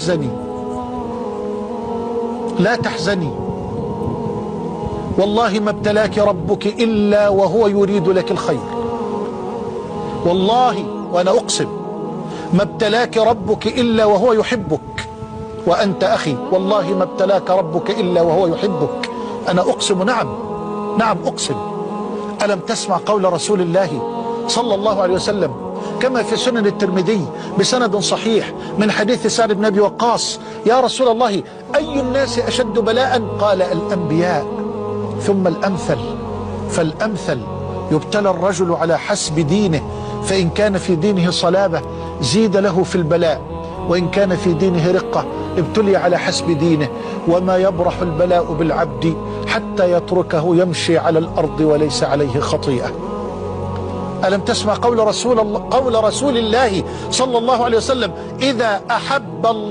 تحزني، لا تحزني، والله ما ابتلاك ربك إلا وهو يريد لك الخير. والله وأنا أقسم ما ابتلاك ربك إلا وهو يحبك. وأنت أخي والله ما ابتلاك ربك إلا وهو يحبك. أنا أقسم، نعم أقسم. ألم تسمع قول رسول الله صلى الله عليه وسلم كما في سنن الترمذي بسند صحيح من حديث سعد بن أبي وقاص: يا رسول الله أي الناس أشد بلاء؟ قال: الأنبياء ثم الأمثل فالأمثل. يبتلى الرجل على حسب دينه، فإن كان في دينه صلابة زيد له في البلاء، وإن كان في دينه رقة ابتلي على حسب دينه. وما يبرح البلاء بالعبد حتى يتركه يمشي على الأرض وليس عليه خطيئة. ألم تسمع قول رسول الله صلى الله عليه وسلم: إذا أحب الله